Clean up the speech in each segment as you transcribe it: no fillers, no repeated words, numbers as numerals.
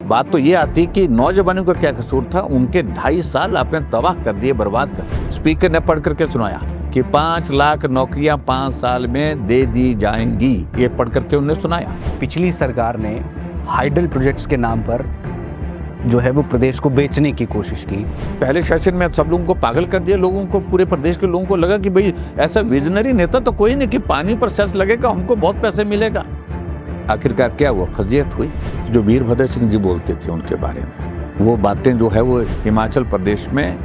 बात तो ये आती कि नौजवानों का क्या कसूर था, उनके 2.5 साल आपने तबाह कर दिए, बर्बाद कर। स्पीकर ने पढ़ करके सुनाया कि 5 लाख नौकरियां 5 साल में दे दी जाएंगी, ये पढ़ करके उन्होंने सुनाया। पिछली सरकार ने हाइडल प्रोजेक्ट्स के नाम पर जो है वो प्रदेश को बेचने की कोशिश की। पहले सेशन में सब लोगों को पागल कर दिया, लोगों को, पूरे प्रदेश के लोगों को लगा कि भाई ऐसा विजनरी नेता तो कोई नहीं कि पानी पर सेस लगेगा, हमको बहुत पैसे मिलेगा। आखिरकार क्या हुआ, फजीयत हुई। जो वीरभद्र सिंह जी बोलते थे उनके बारे में, वो बातें जो है वो हिमाचल प्रदेश में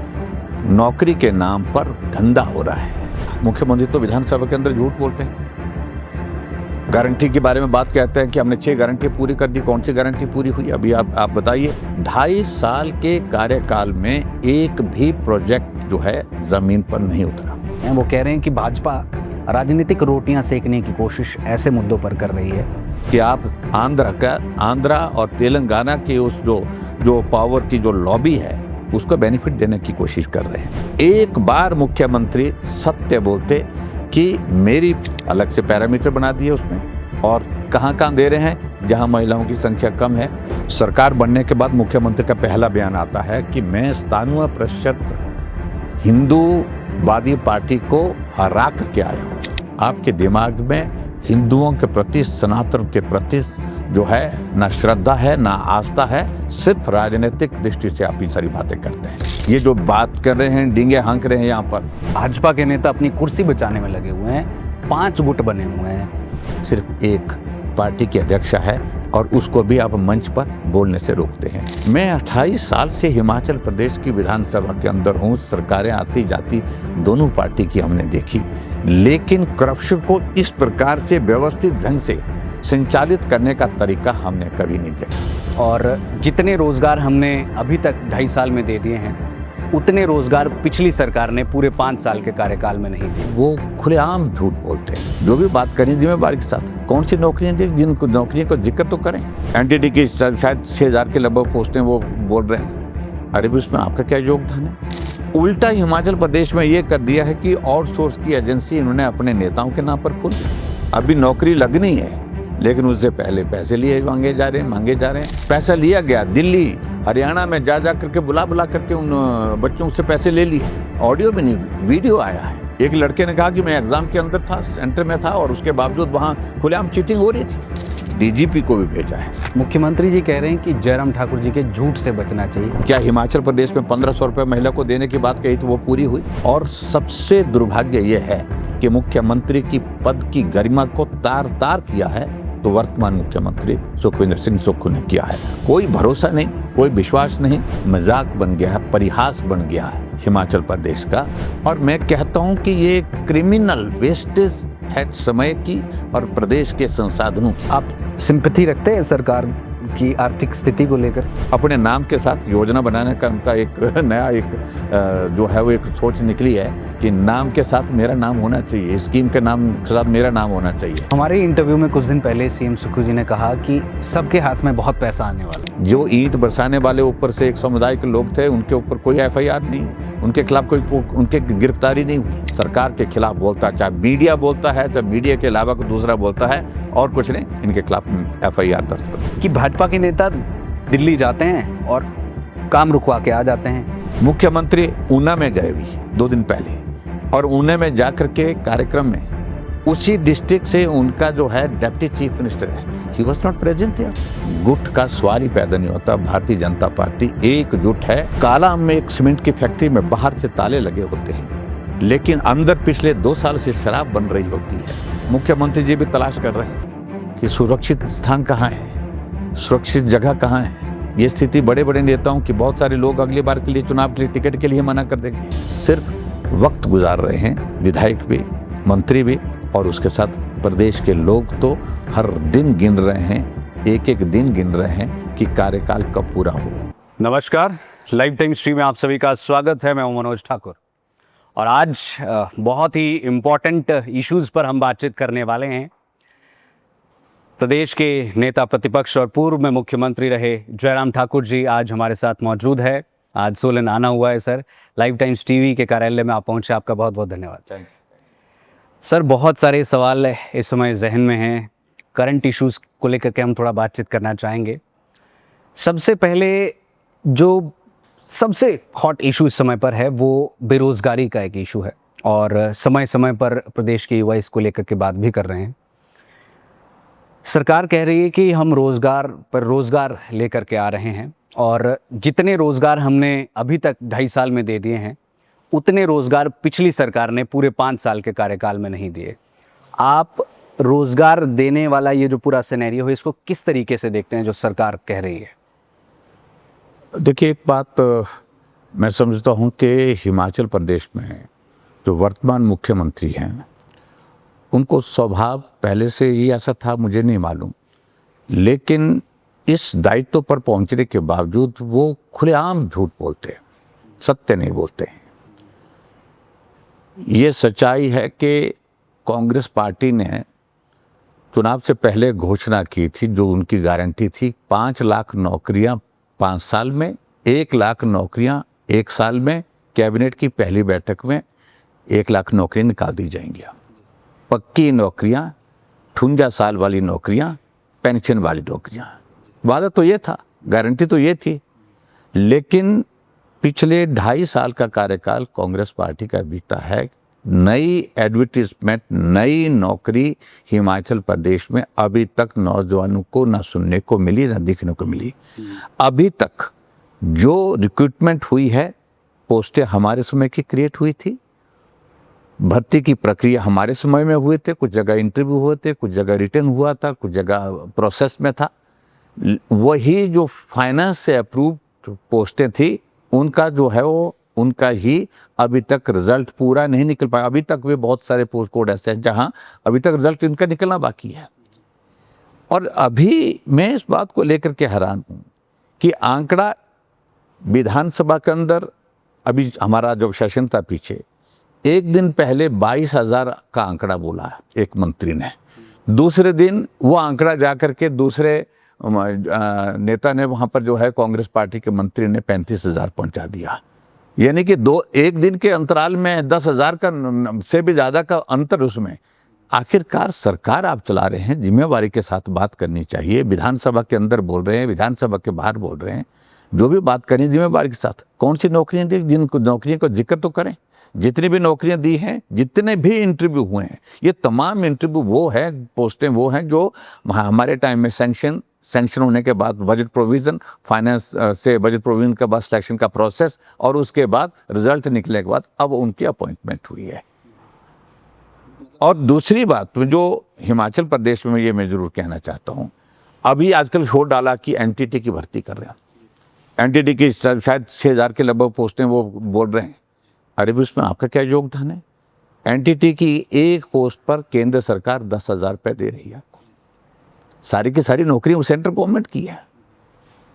नौकरी के नाम पर धंधा हो रहा है। मुख्यमंत्री तो विधानसभा के अंदर झूठ बोलते हैं। गारंटी के बारे में बात कहते हैं कि हमने 6 गारंटी पूरी कर दी। कौन सी गारंटी पूरी हुई अभी आप बताइए। 2.5 साल के कार्यकाल में एक भी प्रोजेक्ट जो है जमीन पर नहीं उतरा। वो कह रहे हैं कि भाजपा राजनीतिक रोटियां सेकने की कोशिश ऐसे मुद्दों पर कर रही है कि आप आंध्रा और तेलंगाना के उस जो पावर की जो लॉबी है उसको बेनिफिट देने की कोशिश कर रहे हैं। एक बार मुख्यमंत्री सत्य बोलते कि मेरी अलग से पैरामीटर बना दिए उसमें, और कहाँ दे रहे हैं जहाँ महिलाओं की संख्या कम है। सरकार बनने के बाद मुख्यमंत्री का पहला बयान आता है कि मैं 97% हिंदूवादी पार्टी को हरा करके आया हूँ। आपके दिमाग में हिंदुओं के प्रति, सनातन के प्रति जो है ना श्रद्धा है ना आस्था है, सिर्फ राजनीतिक दृष्टि से आप ये सारी बातें करते हैं। ये जो बात कर रहे हैं, डींगे हाँक रहे हैं यहाँ पर। भाजपा के नेता अपनी कुर्सी बचाने में लगे हुए हैं, 5 गुट बने हुए हैं। सिर्फ एक पार्टी की अध्यक्षा है और उसको भी आप मंच पर बोलने से रोकते हैं। मैं 28 साल से हिमाचल प्रदेश की विधानसभा के अंदर हूँ। सरकारें आती जाती दोनों पार्टी की हमने देखी, लेकिन करप्शन को इस प्रकार से व्यवस्थित ढंग से संचालित करने का तरीका हमने कभी नहीं देखा। और जितने रोजगार हमने अभी तक 2.5 साल में दे दिए हैं, उतने रोजगार पिछली सरकार ने पूरे 5 साल के कार्यकाल में नहीं दिए। वो खुलेआम झूठ बोलते हैं। जो भी बात करें जिम्मेदारी के साथ, कौन सी नौकरियां दी, जिनको नौकरियों का जिक्र तो करें। एनटीटी की शायद 6000 के लगभग पोस्टें वो बोल रहे हैं। अरे भी उसमें आपका क्या योगदान है? उल्टा हिमाचल प्रदेश में ये कर दिया है कि आउटसोर्स की एजेंसी इन्होंने अपने नेताओं के नाम पर खोल दी। अभी नौकरी लगनी है, लेकिन उससे पहले पैसे मांगे जा रहे हैं। पैसा लिया गया, दिल्ली हरियाणा में जा करके बुला करके उन बच्चों से पैसे ले लिए। ऑडियो भी नहीं, वीडियो आया है। एक लड़के ने कहा कि मैं एग्जाम के अंदर था, सेंटर में था, और उसके बावजूद वहाँ खुलेआम चीटिंग हो रही थी। डीजीपी को भी भेजा है। मुख्यमंत्री जी कह रहे हैं कि जयराम ठाकुर जी के झूठ से बचना चाहिए। क्या हिमाचल प्रदेश में 1500 रुपये महिला को देने की बात कही तो वो पूरी हुई? और सबसे दुर्भाग्य ये है कि मुख्यमंत्री की पद की गरिमा को तार किया है तो वर्तमान मुख्यमंत्री सुखविंदर सिंह सुक्खू ने किया है। कोई भरोसा नहीं, कोई विश्वास नहीं, मजाक बन गया है, परिहास बन गया है हिमाचल प्रदेश का। और मैं कहता हूं कि ये क्रिमिनल वेस्टेज है समय की और प्रदेश के संसाधनों की। आप सिंपैथी रखते हैं सरकार की आर्थिक स्थिति को लेकर? अपने नाम के साथ योजना बनाने का उनका एक नया जो है वो एक सोच निकली है कि नाम के साथ मेरा नाम होना चाहिए, स्कीम के नाम के साथ मेरा नाम होना चाहिए। हमारे इंटरव्यू में कुछ दिन पहले सीएम सुक्खू जी ने कहा कि सबके हाथ में बहुत पैसा आने वाला है। जो ईंट बरसाने वाले ऊपर से एक समुदाय के लोग थे, उनके ऊपर कोई एफआईआर नहीं, उनके खिलाफ कोई उनके गिरफ्तारी नहीं हुई। सरकार के खिलाफ बोलता, चाहे मीडिया बोलता है, चाहे मीडिया के अलावा कोई दूसरा बोलता है, और कुछ नहीं, इनके खिलाफ एफआईआर दर्ज करो। कि भाजपा के नेता दिल्ली जाते हैं और काम रुकवा के आ जाते हैं। मुख्यमंत्री ऊना में गए भी 2 दिन पहले, और ऊना में जाकर के कार्यक्रम में उसी डिस्ट्रिक्ट से उनका जो है डिप्टी चीफ मिनिस्टर है, he was not present here. गुट का सवाल ही पैदा नहीं होता। भारतीय जनता पार्टी एकजुट है। काला में एक सीमेंट की फैक्ट्री में बाहर से ताले लगे होते हैं, लेकिन अंदर पिछले 2 साल से शराब बन रही होती है। मुख्यमंत्री जी भी तलाश कर रहे हैं कि सुरक्षित स्थान कहाँ है, सुरक्षित जगह कहाँ है। ये स्थिति बड़े बड़े नेताओं की, बहुत सारे लोग अगली बार के लिए चुनाव के लिए टिकट के लिए मना कर देंगे। सिर्फ वक्त गुजार रहे हैं विधायक भी, मंत्री भी, और उसके साथ प्रदेश के लोग तो हर दिन गिन रहे हैं, एक दिन गिन रहे हैं कि कार्यकाल कब पूरा हो। नमस्कार, लाइव टाइम स्ट्रीम में आप सभी का स्वागत है। मैं हूं मनोज ठाकुर, और आज बहुत ही इम्पोर्टेंट इश्यूज़ पर हम बातचीत करने वाले हैं। प्रदेश के नेता प्रतिपक्ष और पूर्व में मुख्यमंत्री रहे जयराम ठाकुर जी आज हमारे साथ मौजूद है। आज सोलन आना हुआ है सर, लाइव टाइम्स टीवी के कार्यालय में आप पहुंचे, आपका बहुत बहुत धन्यवाद। सर, बहुत सारे सवाल इस समय जहन में हैं, करंट इश्यूज़ को लेकर के हम थोड़ा बातचीत करना चाहेंगे। सबसे पहले जो सबसे हॉट इशू इस समय पर है वो बेरोज़गारी का एक इशू है और समय समय पर प्रदेश के युवा इसको लेकर के बात भी कर रहे हैं। सरकार कह रही है कि हम रोज़गार पर रोज़गार लेकर के आ रहे हैं और जितने रोज़गार हमने अभी तक 2.5 साल में दे दिए हैं उतने रोज़गार पिछली सरकार ने पूरे 5 साल के कार्यकाल में नहीं दिए। आप रोज़गार देने वाला ये जो पूरा सिनेरियो है इसको किस तरीके से देखते हैं जो सरकार कह रही है? देखिए, एक बात मैं समझता हूँ कि हिमाचल प्रदेश में जो वर्तमान मुख्यमंत्री हैं उनको स्वभाव पहले से ही ऐसा था, मुझे नहीं मालूम, लेकिन इस दायित्व पर पहुंचने के बावजूद वो खुलेआम झूठ बोलते हैं, सत्य नहीं बोलते हैं। ये सच्चाई है कि कांग्रेस पार्टी ने चुनाव से पहले घोषणा की थी, जो उनकी गारंटी थी, 5 लाख नौकरियां 5 साल में, 1 लाख नौकरियां 1 साल में। कैबिनेट की पहली बैठक में 1 लाख नौकरियां निकाल दी जाएंगी। पक्की नौकरियां, 58 साल वाली नौकरियां, पेंशन वाली नौकरियां। वादा तो ये था, गारंटी तो ये थी, लेकिन पिछले 2.5 साल का कार्यकाल कांग्रेस पार्टी का बीता है। नई एडवर्टीजमेंट, नई नौकरी हिमाचल प्रदेश में अभी तक नौजवानों को ना सुनने को मिली, ना दिखने को मिली। अभी तक जो रिक्रूटमेंट हुई है, पोस्टें हमारे समय की क्रिएट हुई थी, भर्ती की प्रक्रिया हमारे समय में हुए थे, कुछ जगह इंटरव्यू हुए थे, कुछ जगह रिटर्न हुआ था, कुछ जगह प्रोसेस में था। वही जो फाइनेंस से अप्रूव्ड पोस्टें थी उनका जो है वो उनका ही अभी तक रिजल्ट पूरा नहीं निकल पाया। अभी तक वे बहुत सारे पोस्ट कोड ऐसे हैं जहां अभी तक रिजल्ट इनका निकलना बाकी है। और अभी मैं इस बात को लेकर के हैरान हूं कि आंकड़ा विधानसभा के अंदर, अभी हमारा जो सेशन था पीछे, एक दिन पहले 22,000 का आंकड़ा बोला एक मंत्री ने, दूसरे दिन वो आंकड़ा जाकर के दूसरे नेता ने वहाँ पर जो है कांग्रेस पार्टी के मंत्री ने 35,000 पहुँचा दिया। यानी कि एक दिन के अंतराल में 10,000 का से भी ज़्यादा का अंतर उसमें। आखिरकार सरकार आप चला रहे हैं, जिम्मेवारी के साथ बात करनी चाहिए। विधानसभा के अंदर बोल रहे हैं, विधानसभा के बाहर बोल रहे हैं, जो भी बात करें जिम्मेवारी के साथ। कौन सी नौकरियाँ दी, जिनको नौकरियों का जिक्र तो करें। जितनी भी नौकरियां दी हैं, जितने भी इंटरव्यू हुए हैं, ये तमाम इंटरव्यू वो है, पोस्टें वो हैं जो हमारे टाइम में सैंक्शन होने के बाद बजट प्रोविज़न, फाइनेंस से बजट प्रोविज़न के बाद सिलेक्शन का प्रोसेस और उसके बाद रिजल्ट निकलने के बाद अब उनकी अपॉइंटमेंट हुई है। और दूसरी बात जो हिमाचल प्रदेश में ये मैं ज़रूर कहना चाहता हूँ, अभी आजकल शोर डाला कि एनटीटी की भर्ती कर रहे हैं। एनटीटी की शायद 6,000 के लगभग पोस्टें वो बोल रहे हैं। अरे भी उसमें आपका क्या योगदान है? एनटीटी की एक पोस्ट पर केंद्र सरकार 10,000 रुपये दे रही है आपको। सारी की सारी नौकरी वो सेंट्रल गवर्नमेंट की है।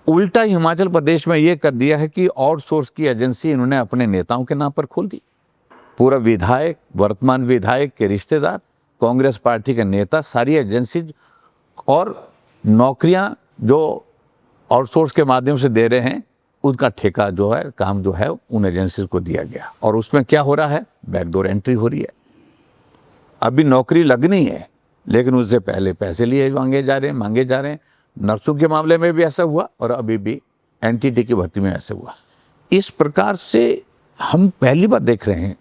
उल्टा हिमाचल प्रदेश में ये कर दिया है कि आउटसोर्स की एजेंसी इन्होंने अपने नेताओं के नाम पर खोल दी। पूरा विधायक, वर्तमान विधायक के रिश्तेदार, कांग्रेस पार्टी के नेता, सारी एजेंसी और नौकरियां जो आउटसोर्स के माध्यम से दे रहे हैं, उनका ठेका जो है, काम जो है, उन एजेंसीज को दिया गया। और उसमें क्या हो रहा है? बैकडोर एंट्री हो रही है। अभी नौकरी लगनी है, लेकिन उससे पहले पैसे मांगे जा रहे हैं। नर्सों के मामले में भी ऐसा हुआ और अभी भी एनटीटी की भर्ती में ऐसा हुआ। इस प्रकार से हम पहली बार देख रहे हैं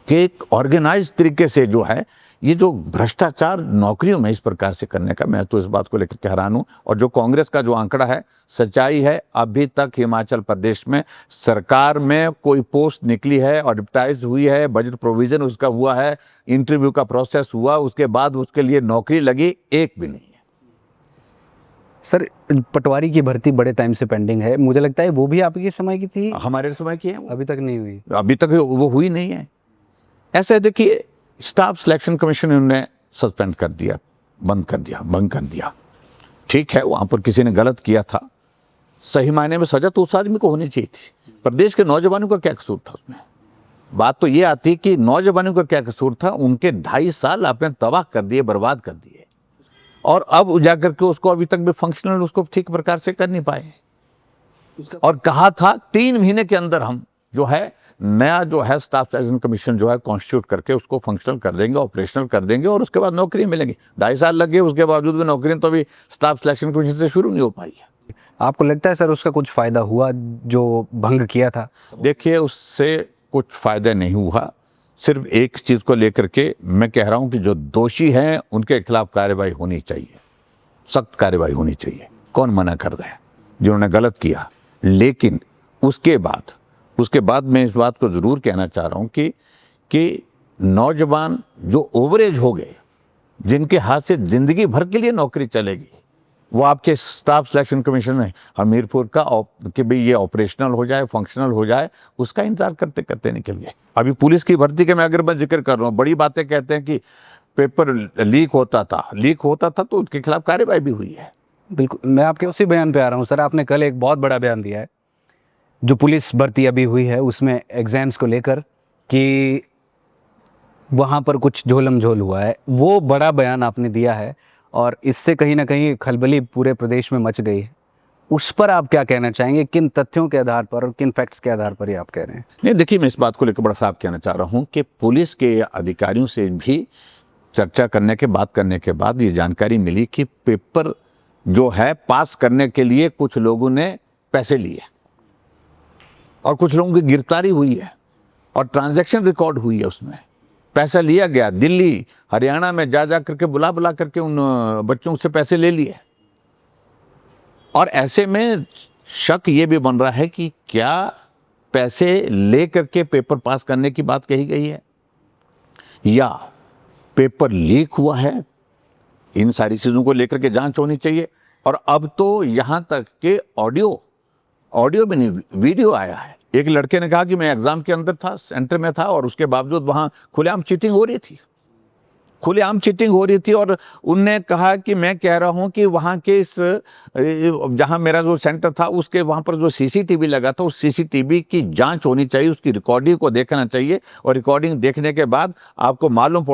कि एक ऑर्गेनाइज तरीके से जो है ये जो भ्रष्टाचार नौकरियों में इस प्रकार से करने का, मैं तो इस बात को लेकर के हैरान हूँ। और जो कांग्रेस का जो आंकड़ा है, सच्चाई है, अभी तक हिमाचल प्रदेश में सरकार में कोई पोस्ट निकली है, एडवर्टाइज हुई है, बजट प्रोविज़न उसका हुआ है, इंटरव्यू का प्रोसेस हुआ, उसके बाद उसके लिए नौकरी लगी, एक भी नहीं है। सर, पटवारी की भर्ती बड़े टाइम से पेंडिंग है, मुझे लगता है वो भी आपके समय की थी। हमारे समय की है, अभी तक नहीं हुई। अभी तक वो हुई नहीं है। ऐसे देखिए, स्टाफ सिलेक्शन कमीशन उन्होंने सस्पेंड कर दिया, भंग कर दिया। ठीक है, वहाँ पर किसी ने गलत किया था, सही मायने में सजा तो उस आदमी को होनी चाहिए थी। प्रदेश के नौजवानों का क्या कसूर था उसमें? बात तो ये आती कि नौजवानों का क्या कसूर था? उनके 2.5 साल आपने तबाह कर दिए, बर्बाद कर दिए, और अब जाकर के उसको अभी तक भी फंक्शनल उसको ठीक प्रकार से कर नहीं पाए। और कहा था 3 महीने के अंदर हम जो है नया जो है स्टाफ सिलेक्शन कमीशन जो है कॉन्स्टिट्यूट करके उसको फंक्शनल कर देंगे, ऑपरेशनल कर देंगे, और उसके बाद नौकरी मिलेंगी। 2.5 साल लगे, उसके बावजूद भी नौकरियां तो अभी स्टाफ सिलेक्शन कमीशन से शुरू नहीं हो पाई है। आपको लगता है सर उसका कुछ फ़ायदा हुआ जो भंग किया था? देखिए, उससे कुछ फ़ायदा नहीं हुआ। सिर्फ एक चीज़ को लेकर के मैं कह रहा हूँ कि जो दोषी हैं उनके खिलाफ कार्रवाई होनी चाहिए, सख्त कार्रवाई होनी चाहिए। कौन मना कर रहा है जिन्होंने गलत किया। लेकिन उसके बाद मैं इस बात को ज़रूर कहना चाह रहा हूँ कि नौजवान जो ओवरेज हो गए, जिनके हाथ से ज़िंदगी भर के लिए नौकरी चलेगी, वो आपके स्टाफ सिलेक्शन कमीशन में हमीरपुर का कि भाई ये ऑपरेशनल हो जाए, फंक्शनल हो जाए, उसका इंतजार करते करते निकल गए। अभी पुलिस की भर्ती के मैं अगर मैं जिक्र कर रहा हूँ, बड़ी बातें कहते हैं कि पेपर लीक होता था तो उसके खिलाफ कार्रवाई भी हुई है। बिल्कुल, मैं आपके उसी बयान पे आ रहा हूँ सर। आपने कल एक बहुत बड़ा बयान दिया है, जो पुलिस भर्ती अभी हुई है उसमें एग्ज़ाम्स को लेकर, कि वहाँ पर कुछ झोलम झोल हुआ है। वो बड़ा बयान आपने दिया है और इससे कहीं ना कहीं खलबली पूरे प्रदेश में मच गई है। उस पर आप क्या कहना चाहेंगे? किन तथ्यों के आधार पर और किन फैक्ट्स के आधार पर ये आप कह रहे हैं? नहीं, देखिए, मैं इस बात को लेकर बड़ा साफ कहना चाह रहा हूँ कि पुलिस के अधिकारियों से भी चर्चा करने के बात करने के बाद ये जानकारी मिली कि पेपर जो है पास करने के लिए कुछ लोगों ने पैसे लिए और कुछ लोगों की गिरफ्तारी हुई है और ट्रांजैक्शन रिकॉर्ड हुई है। उसमें पैसा लिया गया, दिल्ली हरियाणा में जा करके बुला करके उन बच्चों से पैसे ले लिए। और ऐसे में शक ये भी बन रहा है कि क्या पैसे ले करके पेपर पास करने की बात कही गई है या पेपर लीक हुआ है। इन सारी चीज़ों को लेकर के जांच होनी चाहिए। और अब तो यहाँ तक के ऑडियो भी नहीं, वीडियो आया है। एक लड़के ने कहा कि मैं एग्जाम के अंदर था, सेंटर में था, और उसके बावजूद वहाँ खुलेआम चीटिंग हो रही थी। और उनने कहा कि मैं कह रहा हूँ कि वहाँ के जहाँ मेरा जो सेंटर था उसके वहाँ पर जो सीसीटीवी लगा था, उस सीसीटीवी की जांच होनी चाहिए, उसकी रिकॉर्डिंग को देखना चाहिए। और रिकॉर्डिंग देखने के बाद आपको मालूम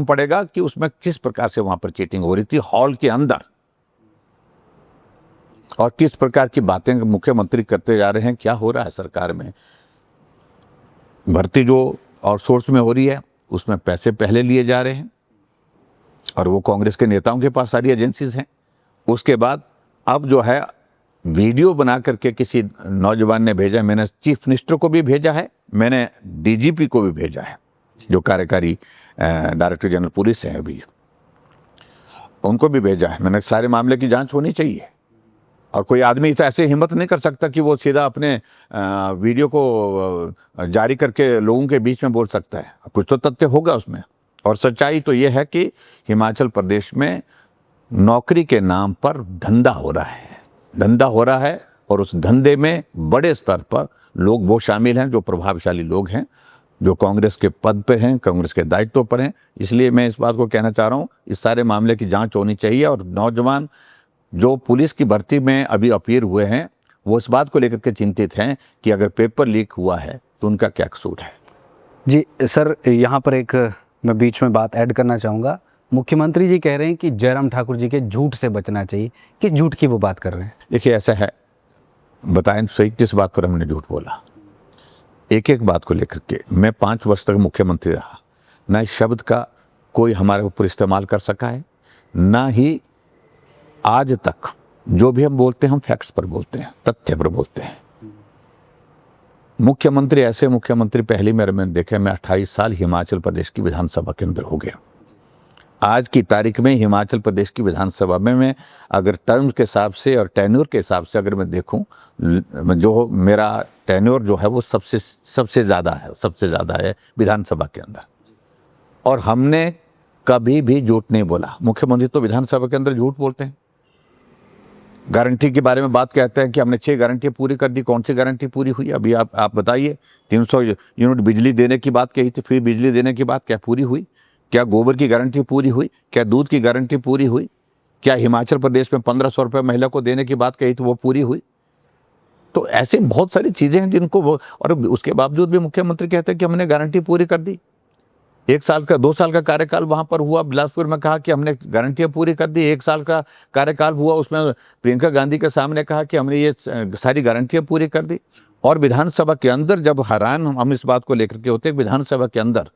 पड़ेगा कि उसमें किस प्रकार से वहाँ पर चीटिंग हो रही थी हॉल के अंदर, और किस प्रकार की बातें मुख्यमंत्री करते जा रहे हैं। क्या हो रहा है सरकार में? भर्ती जो आउटसोर्स में हो रही है उसमें पैसे पहले लिए जा रहे हैं और वो कांग्रेस के नेताओं के पास सारी एजेंसीज हैं। उसके बाद अब जो है वीडियो बना करके किसी नौजवान ने भेजा। मैंने चीफ मिनिस्टर को भी भेजा है, मैंने डीजीपी को भी भेजा है, जो कार्यकारी डायरेक्टर जनरल पुलिस है अभी, उनको भी भेजा है। मैंने सारे मामले की जांच होनी चाहिए। और कोई आदमी तो ऐसे हिम्मत नहीं कर सकता कि वो सीधा अपने वीडियो को जारी करके लोगों के बीच में बोल सकता है। कुछ तो तथ्य होगा उसमें। और सच्चाई तो ये है कि हिमाचल प्रदेश में नौकरी के नाम पर धंधा हो रहा है और उस धंधे में बड़े स्तर पर लोग वो शामिल हैं जो प्रभावशाली लोग हैं, जो कांग्रेस के पद पे हैं, कांग्रेस के दायित्व पर हैं। इसलिए मैं इस बात को कहना चाह रहा हूँ, इस सारे मामले की जाँच होनी चाहिए। और नौजवान जो पुलिस की भर्ती में अभी अपीयर हुए हैं, वो इस बात को लेकर के चिंतित हैं कि अगर पेपर लीक हुआ है तो उनका क्या कसूर है। जी सर, यहाँ पर एक मैं बीच में बात ऐड करना चाहूँगा। मुख्यमंत्री जी कह रहे हैं कि जयराम ठाकुर जी के झूठ से बचना चाहिए। किस झूठ की वो बात कर रहे हैं? देखिए, ऐसा है, बताएं सही किस बात पर हमने झूठ बोला। एक एक बात को लेकर के मैं 5 वर्ष तक मुख्यमंत्री रहा, ना इस शब्द का कोई हमारे ऊपर इस्तेमाल कर सका है, ना ही आज तक जो भी हम बोलते हैं हम फैक्ट्स पर बोलते हैं, तथ्य पर बोलते हैं। मुख्यमंत्री ऐसे मुख्यमंत्री पहली बार मैंने देखे, मैं 28 साल हिमाचल प्रदेश की विधानसभा के अंदर हो गया। आज की तारीख में हिमाचल प्रदेश की विधानसभा में मैं अगर टर्म के हिसाब से और टेन्योर के हिसाब से अगर मैं देखूं, जो मेरा टेन्योर जो है वो सबसे ज़्यादा है विधानसभा के अंदर। और हमने कभी भी झूठ नहीं बोला। मुख्यमंत्री तो विधानसभा के अंदर झूठ बोलते हैं। गारंटी के बारे में बात कहते हैं कि हमने 6 गारंटी पूरी कर दी। कौन सी गारंटी पूरी हुई? अभी आप बताइए। 300 यूनिट बिजली देने की बात कही थी, फ्री बिजली देने की बात क्या पूरी हुई? क्या गोबर की गारंटी पूरी हुई? क्या दूध की गारंटी पूरी हुई? क्या हिमाचल प्रदेश में 1500 रुपये महिला को देने की बात कही थी, वो पूरी हुई? तो ऐसे बहुत सारी चीज़ें हैं जिनको वो, और उसके बावजूद भी मुख्यमंत्री कहते हैं कि हमने गारंटी पूरी कर दी। 1 साल का 2 साल का कार्यकाल वहाँ पर हुआ बिलासपुर में, कहा कि हमने गारंटियाँ पूरी कर दी। 1 साल का कार्यकाल हुआ, उसमें प्रियंका गांधी के सामने कहा कि हमने ये सारी गारंटियाँ पूरी कर दी। और विधानसभा के अंदर जब हैरान हम इस बात को लेकर के होते, विधानसभा के अंदर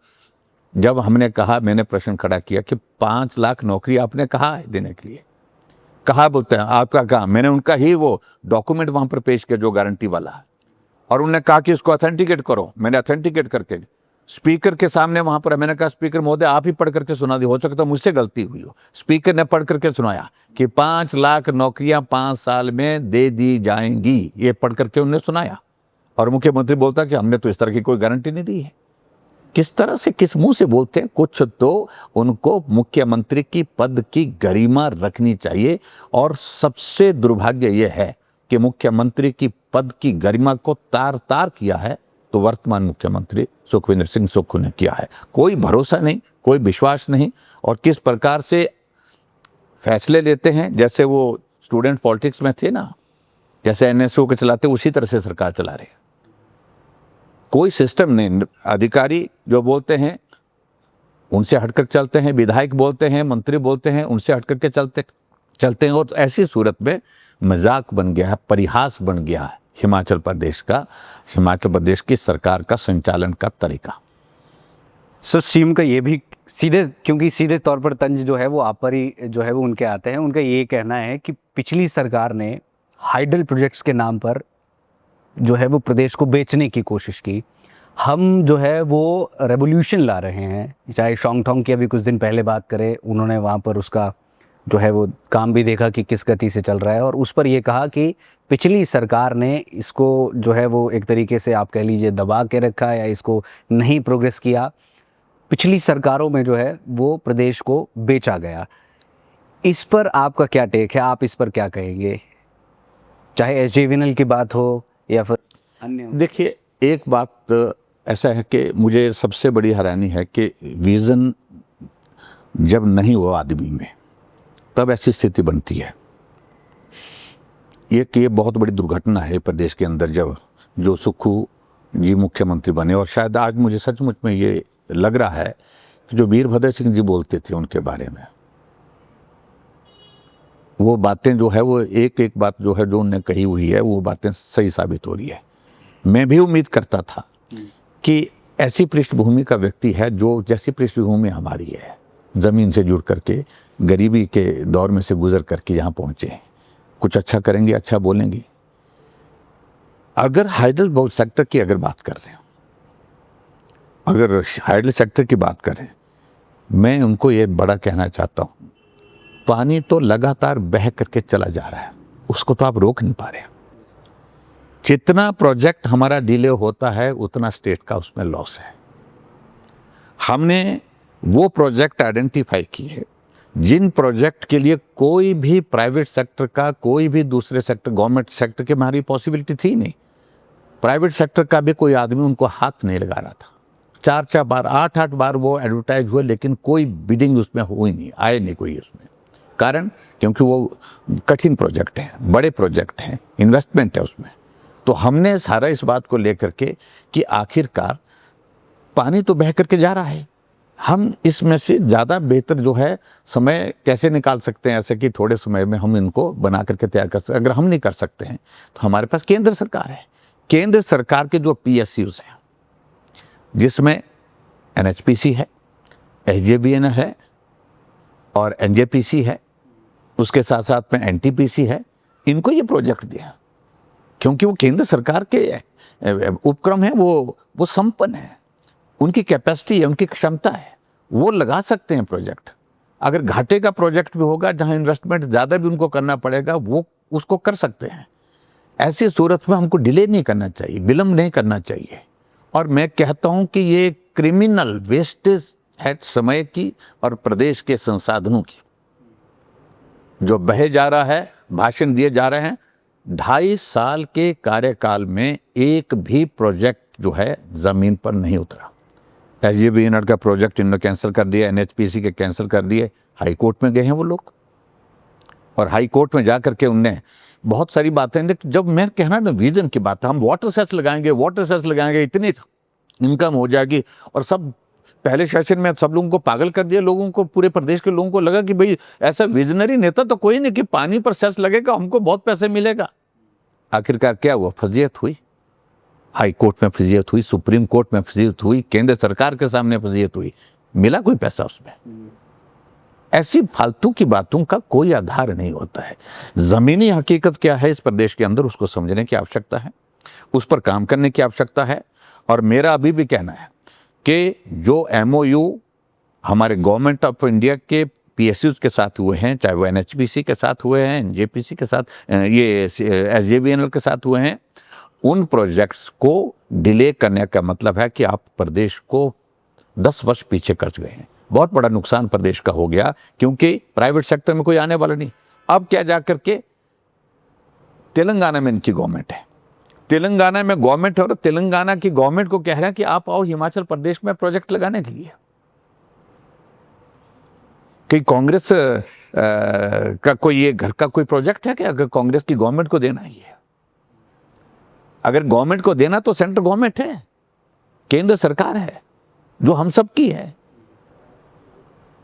जब हमने कहा, मैंने प्रश्न खड़ा किया कि 5 लाख नौकरी आपने कहा है देने के लिए, कहा बोलते हैं आपका कहा, मैंने उनका ही वो डॉक्यूमेंट वहां पर पेश किया जो गारंटी वाला है, और उन्होंने कहा कि इसको ऑथेंटिकेट करो। मैंने ऑथेंटिकेट करके स्पीकर के सामने वहां पर मैंने कहा स्पीकर महोदय आप ही पढ़ करके सुना दी, हो सकता मुझसे गलती हुई हो। स्पीकर ने पढ़ करके सुनाया कि 5 लाख नौकरियां 5 साल में दे दी जाएंगी, ये पढ़ करके उन्होंने सुनाया। और मुख्यमंत्री बोलता कि हमने तो इस तरह की कोई गारंटी नहीं दी है। किस तरह से, किस मुंह से बोलते हैं? कुछ तो उनको मुख्यमंत्री की पद की गरिमा रखनी चाहिए। और सबसे दुर्भाग्य यह है कि मुख्यमंत्री की पद की गरिमा को तार तार किया है तो वर्तमान मुख्यमंत्री सुखविंदर सिंह सुक्खू ने किया है। कोई भरोसा नहीं, कोई विश्वास नहीं, और किस प्रकार से फैसले लेते हैं, जैसे वो स्टूडेंट पॉलिटिक्स में थे ना, जैसे एनएसओ के चलाते उसी तरह से सरकार चला रहे हैं। कोई सिस्टम नहीं, अधिकारी जो बोलते हैं उनसे हटकर चलते हैं, विधायक बोलते हैं, मंत्री बोलते हैं, उनसे हटकर के चलते हैं। और तो ऐसी सूरत में मजाक बन गया है, परिहास बन गया है हिमाचल प्रदेश की सरकार का संचालन का तरीका। सर सीएम का ये भी सीधे, क्योंकि सीधे तौर पर तंज जो है वो आप पर ही जो है वो उनके आते हैं, उनका ये कहना है कि पिछली सरकार ने हाइडल प्रोजेक्ट्स के नाम पर जो है वो प्रदेश को बेचने की कोशिश की। हम जो है वो रेवोल्यूशन ला रहे हैं, चाहे शोंगथोंग की अभी कुछ दिन पहले बात करें, उन्होंने वहाँ पर उसका जो है वो काम भी देखा कि किस गति से चल रहा है, और उस पर ये कहा कि पिछली सरकार ने इसको जो है वो एक तरीके से आप कह लीजिए दबा के रखा या इसको नहीं प्रोग्रेस किया। पिछली सरकारों में जो है वो प्रदेश को बेचा गया। इस पर आपका क्या टेक है, आप इस पर क्या कहेंगे, चाहे एसजेवीएनएल की बात हो या फिर अन्य? देखिए, एक बात ऐसा है कि मुझे सबसे बड़ी हैरानी है कि विज़न जब नहीं हो आदमी में तब ऐसी स्थिति बनती है। ये बहुत बड़ी दुर्घटना है प्रदेश के अंदर जब जो सुक्खू जी मुख्यमंत्री बने। और शायद आज मुझे सचमुच में ये लग रहा है कि जो वीरभद्र सिंह जी बोलते थे उनके बारे में, वो बातें जो है वो एक एक बात जो है जो उन्होंने कही हुई है वो बातें सही साबित हो रही है। मैं भी उम्मीद करता था कि ऐसी पृष्ठभूमि का व्यक्ति है जो जैसी पृष्ठभूमि हमारी है, ज़मीन से जुड़ करके गरीबी के दौर में से गुजर करके यहाँ पहुँचे हैं, कुछ अच्छा करेंगे, अच्छा बोलेंगे। अगर हाइडल सेक्टर की अगर बात कर रहे हैं, अगर हाइडल सेक्टर की बात करें, मैं उनको ये बड़ा कहना चाहता हूँ, पानी तो लगातार बह करके चला जा रहा है, उसको तो आप रोक नहीं पा रहे। जितना प्रोजेक्ट हमारा डिले होता है उतना स्टेट का उसमें लॉस है। हमने वो प्रोजेक्ट आइडेंटिफाई किए जिन प्रोजेक्ट के लिए कोई भी प्राइवेट सेक्टर का, कोई भी दूसरे सेक्टर, गवर्नमेंट सेक्टर की हमारी पॉसिबिलिटी थी नहीं। प्राइवेट सेक्टर का भी कोई आदमी उनको हाथ नहीं लगा रहा था। 4-4 बार, 8-8 बार वो एडवर्टाइज हुए, लेकिन कोई बिडिंग उसमें हुई नहीं, आए नहीं कोई उसमें। कारण क्योंकि वो कठिन प्रोजेक्ट हैं, बड़े प्रोजेक्ट हैं, इन्वेस्टमेंट है उसमें। तो हमने सारा इस बात को लेकर के कि आखिरकार पानी तो बह करके जा रहा है, हम इसमें से ज़्यादा बेहतर जो है समय कैसे निकाल सकते हैं, ऐसे कि थोड़े समय में हम इनको बना करके तैयार कर सकते। अगर हम नहीं कर सकते हैं तो हमारे पास केंद्र सरकार है। केंद्र सरकार के जो PSUs हैं, जिसमें NHPC है, SJVN है और NJPC है, उसके साथ साथ में NTPC है, इनको ये प्रोजेक्ट दिया क्योंकि वो केंद्र सरकार के उपक्रम है, वो संपन्न है, उनकी कैपेसिटी है, उनकी क्षमता है, वो लगा सकते हैं प्रोजेक्ट। अगर घाटे का प्रोजेक्ट भी होगा जहां इन्वेस्टमेंट ज़्यादा भी उनको करना पड़ेगा, वो उसको कर सकते हैं। ऐसी सूरत में हमको डिले नहीं करना चाहिए, विलम्ब नहीं करना चाहिए। और मैं कहता हूं कि ये क्रिमिनल वेस्टेज है समय की और प्रदेश के संसाधनों की, जो बहे जा रहा है, भाषण दिए जा रहे हैं। 2.5 साल के कार्यकाल में एक भी प्रोजेक्ट जो है ज़मीन पर नहीं उतरा। SJVN का प्रोजेक्ट इन्होंने कैंसिल कर दिया, NHPC के कैंसिल कर दिए। हाई कोर्ट में गए हैं वो लोग, और हाई कोर्ट में जा करके उनने बहुत सारी बातें, जब मैं कहना ना विजन की बात, हम वाटर सेस लगाएंगे, इतनी इनकम हो जाएगी, और सब पहले सेशन में सब लोगों को पागल कर दिया। लोगों को, पूरे प्रदेश के लोगों को लगा कि भाई ऐसा विजनरी नेता तो कोई नहीं कि पानी पर सेस लगेगा, हमको बहुत पैसे मिलेगा। आखिरकार क्या हुआ? फजीयत हुई, हाई कोर्ट में फजीयत हुई, सुप्रीम कोर्ट में फजीयत हुई, केंद्र सरकार के सामने फजीयत हुई, मिला कोई पैसा उसमें? ऐसी फालतू की बातों का कोई आधार नहीं होता है। ज़मीनी हकीकत क्या है इस प्रदेश के अंदर, उसको समझने की आवश्यकता है, उस पर काम करने की आवश्यकता है। और मेरा अभी भी कहना है कि जो MOU हमारे गवर्नमेंट ऑफ इंडिया के PSUs के साथ हुए हैं, चाहे वो NHPC के साथ हुए हैं, NJPC के साथ, ये SJVNL के साथ हुए हैं, उन प्रोजेक्ट्स को डिले करने का मतलब है कि आप प्रदेश को 10 वर्ष पीछे कर गए हैं। बहुत बड़ा नुकसान प्रदेश का हो गया, क्योंकि प्राइवेट सेक्टर में कोई आने वाला नहीं। अब क्या जा करके तेलंगाना में इनकी गवर्नमेंट है, तेलंगाना में गवर्नमेंट है, और तेलंगाना की गवर्नमेंट को कह रहे हैं कि आप आओ हिमाचल प्रदेश में प्रोजेक्ट लगाने के लिए। कि कांग्रेस का कोई ये घर का कोई प्रोजेक्ट है कि अगर कांग्रेस की गवर्नमेंट को देना ही है? अगर गवर्नमेंट को देना तो सेंट्रल गवर्नमेंट है, केंद्र सरकार है, जो हम सब की है।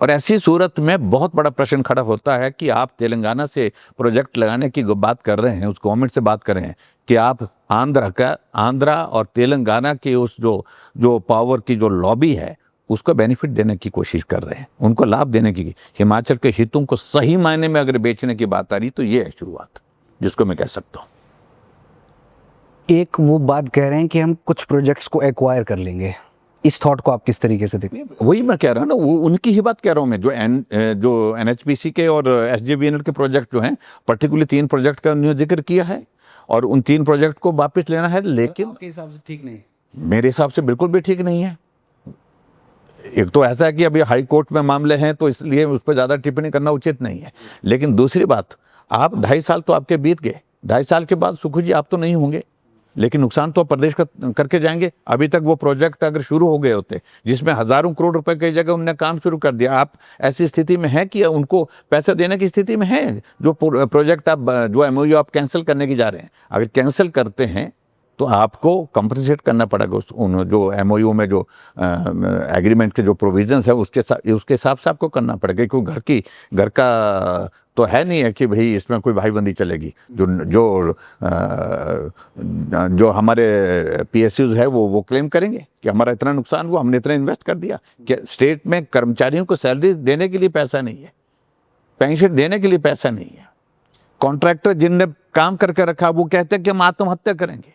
और ऐसी सूरत में बहुत बड़ा प्रश्न खड़ा होता है कि आप तेलंगाना से प्रोजेक्ट लगाने की बात कर रहे हैं, उस गवर्नमेंट से बात कर रहे हैं कि आप आंध्रा और तेलंगाना के उस जो पावर की जो लॉबी है उसको बेनिफिट देने की कोशिश कर रहे हैं, उनको लाभ देने की। हिमाचल के हितों को सही मायने में अगर बेचने की बात आ रही तो ये है शुरुआत, जिसको मैं कह सकता हूँ। एक वो बात कह रहे हैं कि हम कुछ प्रोजेक्ट्स को एक्वायर कर लेंगे, इस थॉट को आप किस तरीके से देखते हैं? वही मैं कह रहा हूँ ना, वो उनकी ही बात कह रहा हूँ मैं। जो NHPC के और SJVNL के प्रोजेक्ट जो हैं, पर्टिकुलरली 3 प्रोजेक्ट का उन्होंने जिक्र किया है, और उन 3 प्रोजेक्ट को वापस लेना है। लेकिन आपके हिसाब से ठीक नहीं? मेरे हिसाब से बिल्कुल भी ठीक नहीं है। एक तो ऐसा है कि अभी हाई कोर्ट में मामले हैं, तो इसलिए उस पर ज़्यादा टिप्पणी करना उचित नहीं है। लेकिन दूसरी बात, आप 2.5 साल तो आपके बीत गए, 2.5 साल के बाद सुखू जी आप तो नहीं होंगे, लेकिन नुकसान तो प्रदेश का करके जाएंगे। अभी तक वो प्रोजेक्ट अगर शुरू हो गए होते, जिसमें हज़ारों करोड़ रुपए की जगह उन्होंने काम शुरू कर दिया, आप ऐसी स्थिति में है कि उनको पैसे देने की स्थिति में है? जो प्रोजेक्ट आप, जो MOU आप कैंसिल करने की जा रहे हैं, अगर कैंसिल करते हैं तो आपको कंपनसेट करना पड़ेगा। जो MOU में जो एग्रीमेंट के जो प्रोविजंस है उसके हिसाब से आपको करना पड़ेगा। क्योंकि घर का तो है नहीं है कि भाई इसमें कोई भाईबंदी चलेगी। जो हमारे PSUs है वो क्लेम करेंगे कि हमारा इतना नुकसान हुआ, हमने इतना इन्वेस्ट कर दिया। कि स्टेट में कर्मचारियों को सैलरी देने के लिए पैसा नहीं है, पेंशन देने के लिए पैसा नहीं है। कॉन्ट्रैक्टर जिनने काम करके रखा वो कहते हैं कि हम आत्महत्या करेंगे।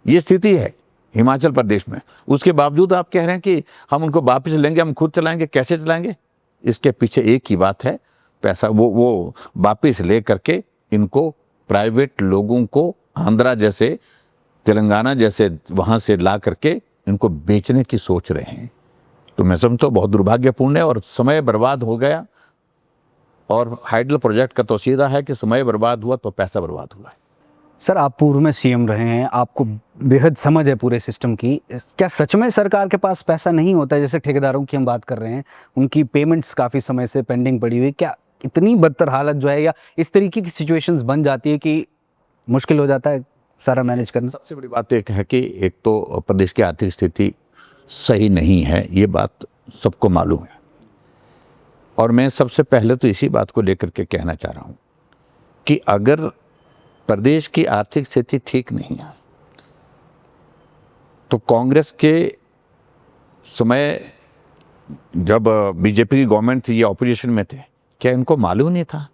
ये स्थिति है हिमाचल प्रदेश में। उसके बावजूद आप कह रहे हैं कि हम उनको वापस लेंगे, हम खुद चलाएंगे। कैसे चलाएंगे? इसके पीछे एक ही बात है, पैसा। वो वापस ले करके इनको प्राइवेट लोगों को आंध्रा जैसे, तेलंगाना जैसे वहाँ से ला करके इनको बेचने की सोच रहे हैं। तो मैं समझता हूँ बहुत दुर्भाग्यपूर्ण है और समय बर्बाद हो गया। और हाइडल प्रोजेक्ट का तो सीधा है कि समय बर्बाद हुआ तो पैसा बर्बाद हुआ है। सर, आप पूर्व में CM रहे हैं, आपको बेहद समझ है पूरे सिस्टम की। क्या सच में सरकार के पास पैसा नहीं होता है? जैसे ठेकेदारों की हम बात कर रहे हैं, उनकी पेमेंट्स काफ़ी समय से पेंडिंग पड़ी हुई। क्या इतनी बदतर हालत जो है, या इस तरीके की सिचुएशंस बन जाती है कि मुश्किल हो जाता है सारा मैनेज करना? सबसे बड़ी बात एक है कि एक तो प्रदेश की आर्थिक स्थिति सही नहीं है, ये बात सबको मालूम है। और मैं सबसे पहले तो इसी बात को लेकर के कहना चाह रहा हूँ कि अगर प्रदेश की आर्थिक स्थिति ठीक नहीं है तो कांग्रेस के समय जब बीजेपी की गवर्नमेंट थी, ये ऑपोजिशन में थे, क्या इनको मालूम नहीं था?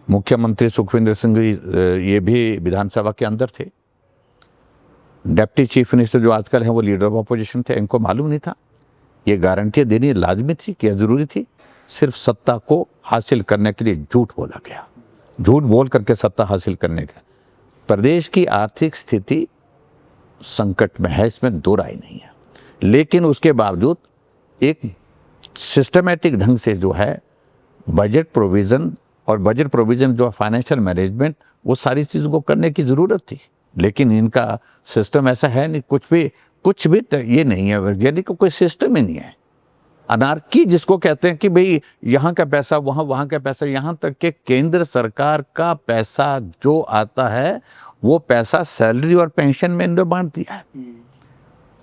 मुख्यमंत्री सुखविंदर सिंह ये भी विधानसभा के अंदर थे। डिप्टी चीफ मिनिस्टर जो आजकल हैं वो लीडर ऑफ अपोजिशन थे, इनको मालूम नहीं था? ये गारंटियाँ देनी लाजमी थी, क्या ज़रूरी थी? सिर्फ सत्ता को हासिल करने के लिए झूठ बोला गया, झूठ बोल करके सत्ता हासिल करने का। प्रदेश की आर्थिक स्थिति संकट में है, इसमें दो राय नहीं है। लेकिन उसके बावजूद एक सिस्टमेटिक ढंग से जो है बजट प्रोविज़न और बजट प्रोविज़न जो फाइनेंशियल मैनेजमेंट, वो सारी चीज़ों को करने की ज़रूरत थी। लेकिन इनका सिस्टम ऐसा है नहीं, कुछ भी ये नहीं है, यानी कि कोई सिस्टम ही नहीं है। अनार्की जिसको कहते हैं कि भाई यहाँ का पैसा वहाँ, वहाँ का पैसा यहाँ, तक कि केंद्र सरकार का पैसा जो आता है वो पैसा सैलरी और पेंशन में इन्होंने बांट दिया है।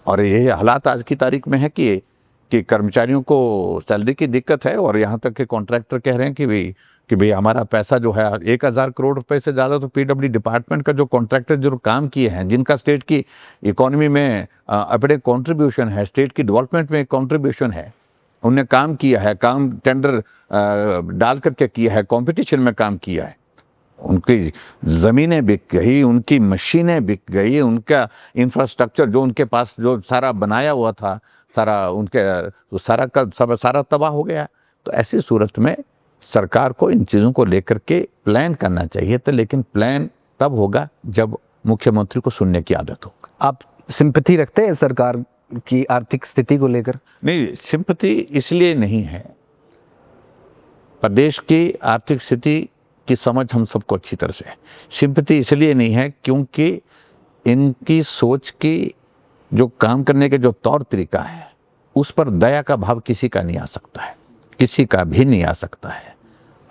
और ये हालात आज की तारीख में है कि कर्मचारियों को सैलरी की दिक्कत है और यहाँ तक कि कॉन्ट्रैक्टर कह रहे हैं कि भाई हमारा पैसा जो है 1000 करोड़ रुपए से ज़्यादा तो PWD डिपार्टमेंट का जो कॉन्ट्रैक्टर जो काम किए हैं, जिनका स्टेट की इकोनॉमी में अपने कंट्रीब्यूशन है, स्टेट की डेवलपमेंट में कंट्रीब्यूशन है, उनने काम किया है, काम टेंडर डाल करके किया है, कंपटीशन में काम किया है। उनकी ज़मीनें बिक गई, उनकी मशीनें बिक गई, उनका इंफ्रास्ट्रक्चर जो उनके पास जो सारा बनाया हुआ था, सारा उनके तो सारा का सब सारा तबाह हो गया। तो ऐसी सूरत में सरकार को इन चीज़ों को लेकर के प्लान करना चाहिए था, लेकिन प्लान तब होगा जब मुख्यमंत्री को सुनने की आदत हो। आप सिंपैथी रखते हैं सरकार की आर्थिक स्थिति को लेकर? नहीं, सिंपैथी इसलिए नहीं है, प्रदेश की आर्थिक स्थिति की समझ हम सबको अच्छी तरह से है। सिंपैथी इसलिए नहीं है क्योंकि इनकी सोच की जो काम करने के जो तौर तरीका है, उस पर दया का भाव किसी का नहीं आ सकता है, किसी का भी नहीं आ सकता है।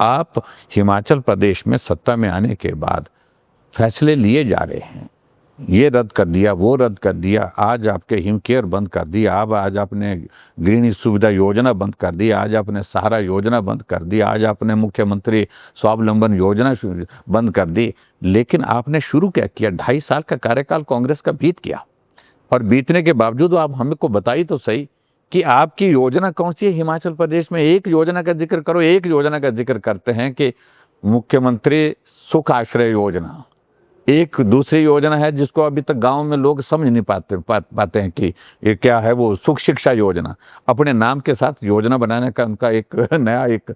आप हिमाचल प्रदेश में सत्ता में आने के बाद फैसले लिए जा रहे हैं, ये रद्द कर दिया, वो रद्द कर दिया, आज आपके हिमकेयर बंद कर दिया, अब आज आपने गृहिणी सुविधा योजना बंद कर दी, आज आपने सहारा योजना बंद कर दी, आज आपने मुख्यमंत्री स्वावलंबन योजना बंद कर दी। लेकिन आपने शुरू क्या किया? 2.5 साल का कार्यकाल कांग्रेस का बीत गया, और बीतने के बावजूद आप हमको बताइए तो सही कि आपकी योजना कौन सी है हिमाचल प्रदेश में? एक योजना का जिक्र करो। एक योजना का जिक्र करते हैं कि मुख्यमंत्री सुख आश्रय योजना। एक दूसरी योजना है जिसको अभी तक गांव में लोग समझ नहीं पाते हैं कि ये क्या है, वो सुख शिक्षा योजना। अपने नाम के साथ योजना बनाने का उनका एक नया एक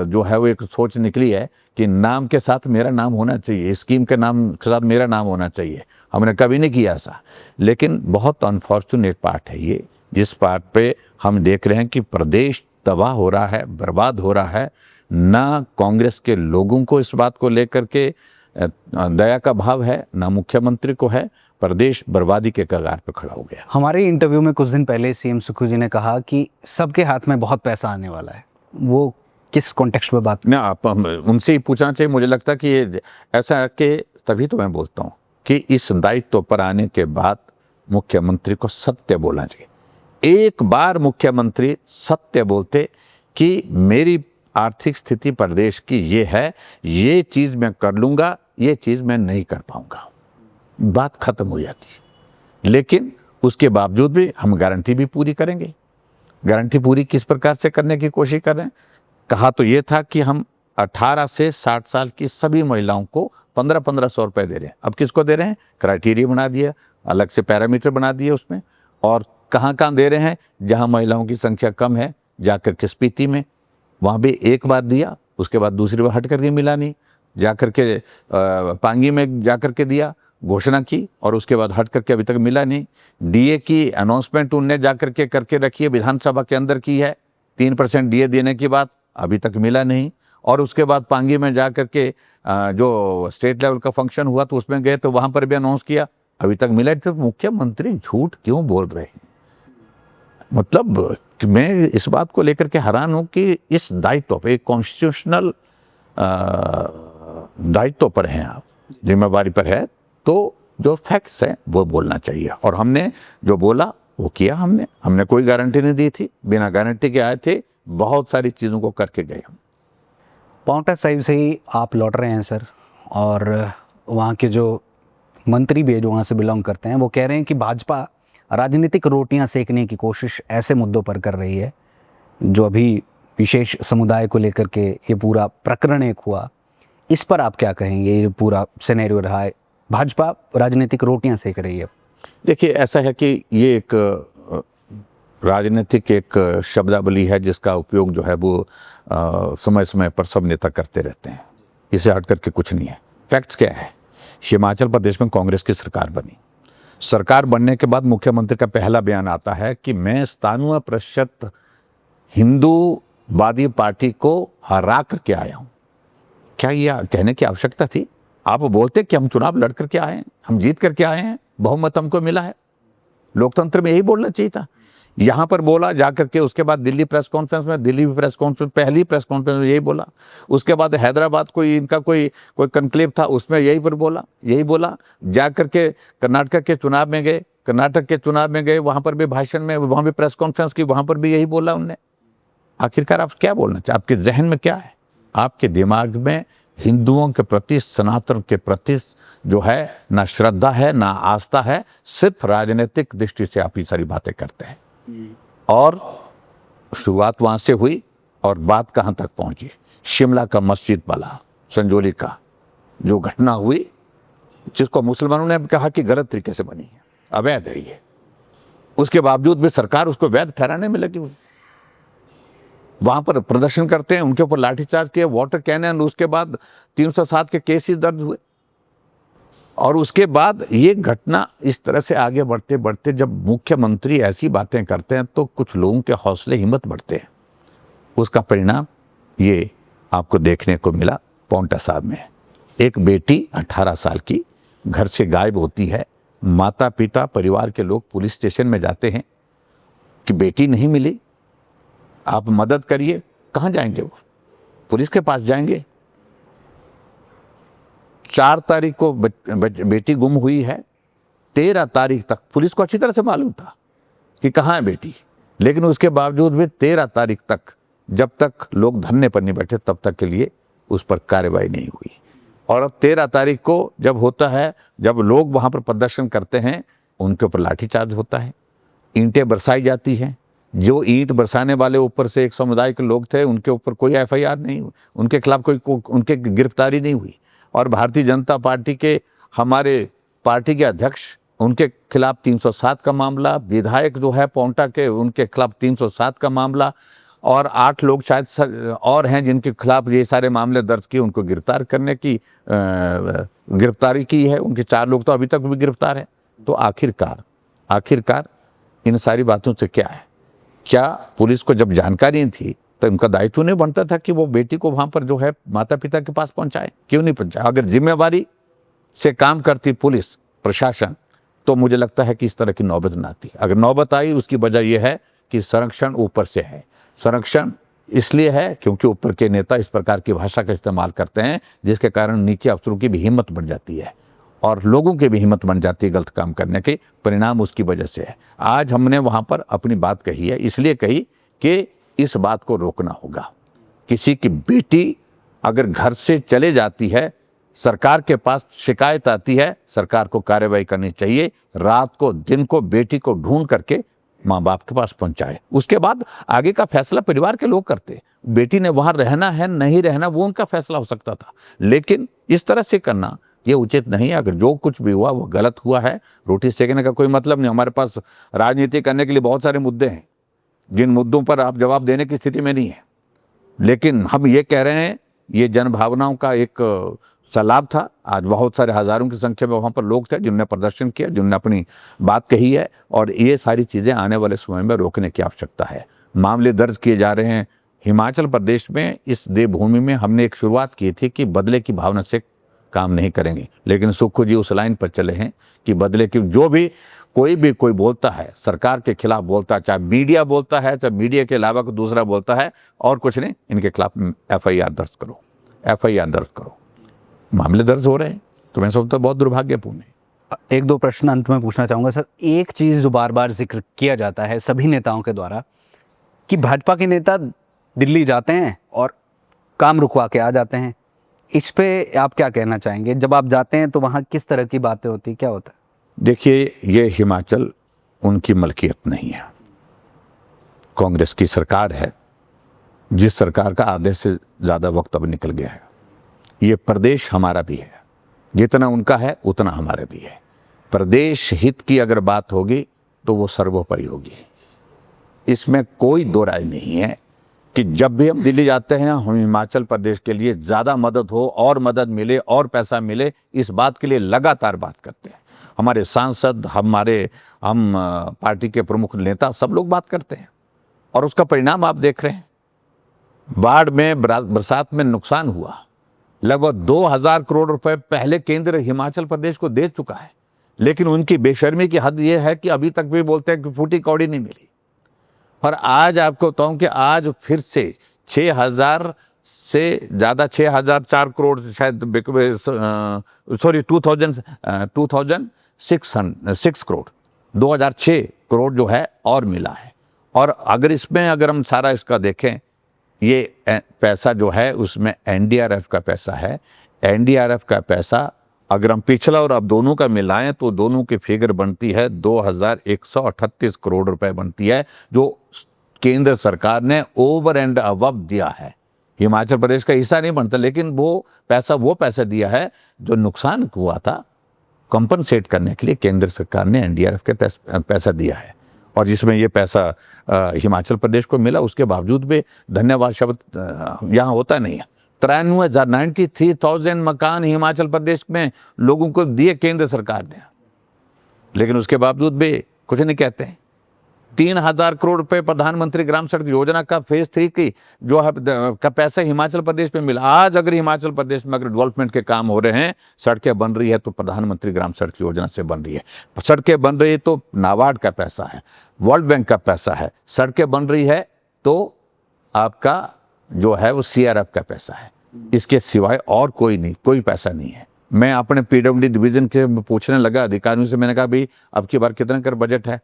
जो है वो एक सोच निकली है कि नाम के साथ मेरा नाम होना चाहिए, स्कीम के नाम के साथ मेरा नाम होना चाहिए। हमने कभी नहीं किया ऐसा, लेकिन बहुत अनफॉर्चुनेट पार्ट है ये, जिस पार्ट पे हम देख रहे हैं कि प्रदेश तबाह हो रहा है, बर्बाद हो रहा है। ना कांग्रेस के लोगों को इस बात को लेकर के दया का भाव है, ना मुख्यमंत्री को है। प्रदेश बर्बादी के कगार पर खड़ा हो गया। हमारे इंटरव्यू में कुछ दिन पहले सीएम सुक्खू जी ने कहा कि सबके हाथ में बहुत पैसा आने वाला है। वो किस कॉन्टेक्स्ट में बात? ना आप उनसे ही पूछना चाहिए। मुझे लगता है कि ये ऐसा है कि तभी तो मैं बोलता हूँ कि इस दायित्व पर आने के बाद मुख्यमंत्री को सत्य बोलना चाहिए। एक बार मुख्यमंत्री सत्य बोलते कि मेरी आर्थिक स्थिति प्रदेश की ये है, ये चीज़ मैं कर लूँगा, ये चीज़ मैं नहीं कर पाऊँगा, बात खत्म हो जाती। लेकिन उसके बावजूद भी हम गारंटी भी पूरी करेंगे। गारंटी पूरी किस प्रकार से करने की कोशिश कर रहे हैं? कहा तो ये था कि हम 18 से 60 साल की सभी महिलाओं को 1500 रुपये दे रहे हैं। अब किसको दे रहे हैं? क्राइटेरिया बना दिया, अलग से पैरामीटर बना दिए उसमें। और कहाँ कहाँ दे रहे हैं? जहाँ महिलाओं की संख्या कम है, जाकर के स्पीति में, वहाँ भी एक बार दिया, उसके बाद दूसरी बार हट करके मिला नहीं। जाकर के पांगी में जाकर के दिया, घोषणा की, और उसके बाद हट करके अभी तक मिला नहीं। डीए की अनाउंसमेंट उनने जाकर के करके रखी है, विधानसभा के अंदर की है, 3% डीए देने की बात, अभी तक मिला नहीं। और उसके बाद पांगी में जाकर के जो स्टेट लेवल का फंक्शन हुआ तो उसमें गए तो वहाँ पर भी अनाउंस किया, अभी तक मिला। तो मुख्यमंत्री झूठ क्यों बोल रहे हैं? मतलब कि मैं इस बात को लेकर के हैरान हूँ कि इस दायित्व पे, एक कॉन्स्टिट्यूशनल दायित्व पर हैं आप, जिम्मेवारी पर है, तो जो फैक्ट्स हैं वो बोलना चाहिए। और हमने जो बोला वो किया। हमने कोई गारंटी नहीं दी थी, बिना गारंटी के आए थे, बहुत सारी चीज़ों को करके गए हम। पांवटा साहिब से ही आप लौट रहे हैं सर, और वहाँ के जो मंत्री भी है जो वहाँ से बिलोंग करते हैं, वो कह रहे हैं कि भाजपा राजनीतिक रोटियां सेकने की कोशिश ऐसे मुद्दों पर कर रही है, जो अभी विशेष समुदाय को लेकर के ये पूरा प्रकरण एक हुआ, इस पर आप क्या कहेंगे? ये पूरा सिनेरियो रहा है, भाजपा राजनीतिक रोटियां सेक रही है। देखिए, ऐसा है कि ये एक राजनीतिक एक शब्दावली है जिसका उपयोग जो है वो समय समय पर सब नेता करते रहते हैं। इसे हट करके कुछ नहीं है। फैक्ट्स क्या है? हिमाचल प्रदेश में कांग्रेस की सरकार बनी। सरकार बनने के बाद मुख्यमंत्री का पहला बयान आता है कि मैं 97% हिंदूवादी पार्टी को हरा करके आया हूँ। क्या यह कहने की आवश्यकता थी? आप बोलते कि हम चुनाव लड़ करके आए हैं, हम जीत करके आए हैं, बहुमत हमको मिला है। लोकतंत्र में यही बोलना चाहिए था। यहाँ पर बोला जाकर के, उसके बाद दिल्ली प्रेस कॉन्फ्रेंस में, दिल्ली प्रेस कॉन्फ्रेंस पहली प्रेस कॉन्फ्रेंस में यही बोला। उसके बाद हैदराबाद इनका कोई कन्क्लेव था, उसमें यही बोला। जाकर के कर्नाटक के चुनाव में गए, वहाँ पर भी भाषण में, वहाँ भी प्रेस कॉन्फ्रेंस की, वहाँ पर भी यही बोला उनने। आखिरकार आप क्या बोलना चाहते? आपके जहन में क्या है? आपके दिमाग में हिंदुओं के प्रति, सनातन के प्रति जो है ना श्रद्धा है, ना आस्था है, सिर्फ राजनीतिक दृष्टि से आप ये सारी बातें करते हैं। और शुरुआत वहाँ से हुई और बात कहाँ तक पहुँची। शिमला का मस्जिद वाला संजौली का जो घटना हुई, जिसको मुसलमानों ने कहा कि गलत तरीके से बनी है, अवैध है ये, उसके बावजूद भी सरकार उसको वैध ठहराने में लगी हुई। वहाँ पर प्रदर्शन करते हैं, उनके ऊपर लाठीचार्ज किया, वाटर कैनन, उसके बाद 307 के केसेस दर्ज हुए। और उसके बाद ये घटना इस तरह से आगे बढ़ते बढ़ते जब मुख्यमंत्री ऐसी बातें करते हैं तो कुछ लोगों के हौसले हिम्मत बढ़ते हैं। उसका परिणाम ये आपको देखने को मिला पांवटा साहब में। एक बेटी 18 साल की घर से गायब होती है, माता पिता परिवार के लोग पुलिस स्टेशन में जाते हैं कि बेटी नहीं मिली, आप मदद करिए। कहाँ जाएंगे वो? पुलिस के पास जाएंगे। 4 तारीख को बेटी गुम हुई है, 13 तारीख तक पुलिस को अच्छी तरह से मालूम था कि कहाँ है बेटी, लेकिन उसके बावजूद भी 13 तारीख तक, जब तक लोग धरने पर नहीं बैठे तब तक के लिए उस पर कार्रवाई नहीं हुई। और अब 13 तारीख को जब होता है, जब लोग वहाँ पर प्रदर्शन करते हैं, उनके ऊपर लाठीचार्ज होता है, ईंटें बरसाई जाती हैं। जो ईंट बरसाने वाले ऊपर से एक समुदाय के लोग थे, उनके ऊपर कोई एफआईआर नहीं हुई, उनके खिलाफ कोई उनके गिरफ्तारी नहीं हुई। और भारतीय जनता पार्टी के हमारे पार्टी के अध्यक्ष, उनके खिलाफ 307 का मामला, विधायक जो है पांवटा के, उनके खिलाफ 307 का मामला, और 8 लोग शायद और हैं जिनके खिलाफ ये सारे मामले दर्ज किए, उनको गिरफ्तार करने की गिरफ्तारी की है। उनके 4 लोग तो अभी तक भी गिरफ्तार हैं। तो आखिरकार इन सारी बातों से क्या है? क्या पुलिस को जब जानकारी नहीं थी तो उनका दायित्व नहीं बनता था कि वो बेटी को वहाँ पर जो है माता पिता के पास पहुँचाए? क्यों नहीं पहुँचाया? अगर जिम्मेवारी से काम करती पुलिस प्रशासन तो मुझे लगता है कि इस तरह की नौबत ना आती। अगर नौबत आई, उसकी वजह यह है कि संरक्षण ऊपर से है। संरक्षण इसलिए है क्योंकि ऊपर के नेता इस प्रकार की भाषा का इस्तेमाल करते हैं, जिसके कारण नीचे अफसरों की भी हिम्मत बढ़ जाती है और लोगों की भी हिम्मत बन जाती है गलत काम करने के। परिणाम उसकी वजह से है। आज हमने वहाँ पर अपनी बात कही है, इसलिए कही कि इस बात को रोकना होगा। किसी की बेटी अगर घर से चले जाती है, सरकार के पास शिकायत आती है, सरकार को कार्रवाई करनी चाहिए। रात को दिन को बेटी को ढूंढ करके माँ बाप के पास पहुंचाए। उसके बाद आगे का फैसला परिवार के लोग करते। बेटी ने वहाँ रहना है नहीं रहना वो उनका फैसला हो सकता था, लेकिन इस तरह से करना ये उचित नहीं है। अगर जो कुछ भी हुआ वो गलत हुआ है। रोटी सेकने का कोई मतलब नहीं। हमारे पास राजनीति करने के लिए बहुत सारे मुद्दे हैं जिन मुद्दों पर आप जवाब देने की स्थिति में नहीं है, लेकिन हम ये कह रहे हैं ये जन भावनाओं का एक सैलाब था। आज बहुत सारे हजारों की संख्या में वहाँ पर लोग थे जिन्होंने प्रदर्शन किया, जिन्होंने अपनी बात कही है, और ये सारी चीज़ें आने वाले समय में रोकने की आवश्यकता है। मामले दर्ज किए जा रहे हैं हिमाचल प्रदेश में। इस देवभूमि में हमने एक शुरुआत की थी कि बदले की भावना से काम नहीं करेंगे, लेकिन सुक्खू जी उस लाइन पर चले हैं कि बदले की जो भी कोई बोलता है सरकार के खिलाफ बोलता है, चाहे मीडिया बोलता है, चाहे मीडिया के अलावा कोई दूसरा बोलता है, और कुछ नहीं, इनके खिलाफ एफआईआर दर्ज करो। मामले दर्ज हो रहे हैं, तो मैं समझता हूं बहुत दुर्भाग्यपूर्ण है। 1-2 प्रश्न अंत में पूछना चाहूँगा सर। एक चीज़ जो बार बार जिक्र किया जाता है सभी नेताओं के द्वारा कि भाजपा के नेता दिल्ली जाते हैं और काम रुकवा के आ जाते हैं। इस पे आप क्या कहना चाहेंगे? जब आप जाते हैं तो वहाँ किस तरह की बातें होती, क्या होता है? देखिए, ये हिमाचल उनकी मलकियत नहीं है, कांग्रेस की सरकार है, जिस सरकार का आधे से ज़्यादा वक्त अब निकल गया है। ये प्रदेश हमारा भी है, जितना उनका है उतना हमारा भी है। प्रदेश हित की अगर बात होगी तो वो सर्वोपरि होगी, इसमें कोई दो राय नहीं है कि जब भी हम दिल्ली जाते हैं हम हिमाचल प्रदेश के लिए ज़्यादा मदद हो और मदद मिले और पैसा मिले, इस बात के लिए लगातार बात करते हैं। हमारे सांसद, हम पार्टी के प्रमुख नेता सब लोग बात करते हैं, और उसका परिणाम आप देख रहे हैं। बाढ़ में, बरसात में नुकसान हुआ, लगभग 2000 करोड़ रुपए पहले केंद्र हिमाचल प्रदेश को दे चुका है, लेकिन उनकी बेशर्मी की हद ये है कि अभी तक भी बोलते हैं कि फूटी कौड़ी नहीं मिली। और आज आपको बताऊं कि आज फिर से 6000 से ज़्यादा, 6004 करोड़ शायद, 2006 करोड़, 2006 करोड़ जो है और मिला है। और अगर हम सारा इसका देखें, ये पैसा जो है उसमें एनडीआरएफ का पैसा है। एनडीआरएफ का पैसा अगर हम पिछला और अब दोनों का मिलाएं तो दोनों की फिगर बनती है 2138 करोड़ रुपए बनती है, जो केंद्र सरकार ने ओवर एंड अबव दिया है। हिमाचल प्रदेश का हिस्सा नहीं बनता, लेकिन वो पैसा दिया है जो नुकसान हुआ था, कंपनसेट करने के लिए केंद्र सरकार ने एनडीआरएफ के पैसा दिया है। और जिसमें ये पैसा हिमाचल प्रदेश को मिला, उसके बावजूद भी धन्यवाद शब्द यहाँ होता नहीं है। 93,000 मकान हिमाचल प्रदेश में लोगों को दिए केंद्र सरकार ने, लेकिन उसके बावजूद भी कुछ नहीं कहते हैं। 3,000 करोड़ रुपए प्रधानमंत्री ग्राम सड़क योजना का फेज 3 की जो है का पैसा हिमाचल प्रदेश में मिला। आज अगर हिमाचल प्रदेश में अगर डेवलपमेंट के काम हो रहे हैं, सड़कें बन रही है, तो प्रधानमंत्री ग्राम सड़क योजना से बन रही है। सड़कें बन रही है तो नाबार्ड का पैसा है, वर्ल्ड बैंक का पैसा है। सड़कें बन रही है तो आपका जो है वो सीआरएफ का पैसा है। इसके सिवाय और कोई पैसा नहीं है। मैं अपने पीडब्ल्यूडी डिवीजन के पूछने लगा अधिकारियों से, मैंने कहा भाई अब की बार कितना कर बजट है?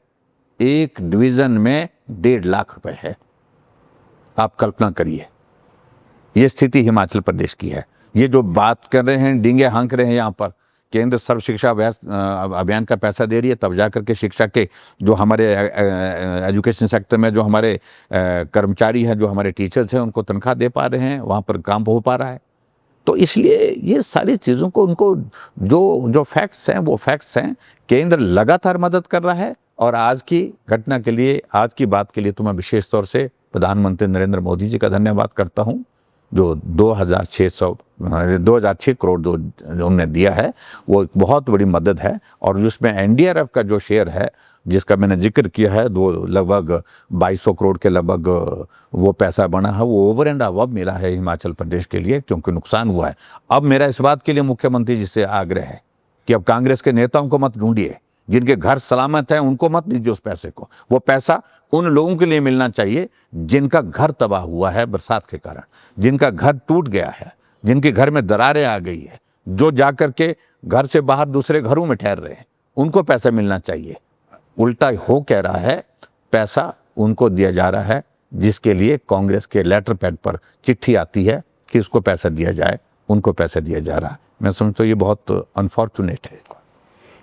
एक डिवीजन में 1.5 लाख रुपए है। आप कल्पना करिए, ये स्थिति हिमाचल प्रदेश की है। ये जो बात कर रहे हैं, डींगे हाँक रहे हैं यहाँ पर, केंद्र सर्व शिक्षा अभियान का पैसा दे रही है, तब जाकर के शिक्षा के जो हमारे एजुकेशन सेक्टर में जो हमारे कर्मचारी हैं, जो हमारे टीचर्स हैं, उनको तनख्वाह दे पा रहे हैं, वहाँ पर काम हो पा रहा है। तो इसलिए ये सारी चीज़ों को उनको जो फैक्ट्स हैं वो फैक्ट्स हैं। केंद्र लगातार मदद कर रहा है। और आज की घटना के लिए, आज की बात के लिए तो मैं विशेष तौर से प्रधानमंत्री नरेंद्र मोदी जी का धन्यवाद करता हूँ, जो 2,600 करोड़ जो उन्होंने दिया है, वो एक बहुत बड़ी मदद है। और जिसमें एनडीआरएफ का जो शेयर है, जिसका मैंने जिक्र किया है, वो लगभग 2,200 करोड़ के लगभग वो पैसा बना है, वो ओवर एंड अबव मिला है हिमाचल प्रदेश के लिए, क्योंकि नुकसान हुआ है। अब मेरा इस बात के लिए मुख्यमंत्री जी से आग्रह है कि अब कांग्रेस के नेताओं को मत ढूंढिए, जिनके घर सलामत है उनको मत दीजिए उस पैसे को। वो पैसा उन लोगों के लिए मिलना चाहिए जिनका घर तबाह हुआ है बरसात के कारण, जिनका घर टूट गया है, जिनके घर में दरारें आ गई है, जो जाकर के घर से बाहर दूसरे घरों में ठहर रहे हैं, उनको पैसा मिलना चाहिए। उल्टा हो कह रहा है, पैसा उनको दिया जा रहा है जिसके लिए कांग्रेस के लेटर पैड पर चिट्ठी आती है कि उसको पैसा दिया जाए, उनको पैसा दिया जा रहा है। मैं समझता हूँ ये बहुत अनफॉर्चुनेट है।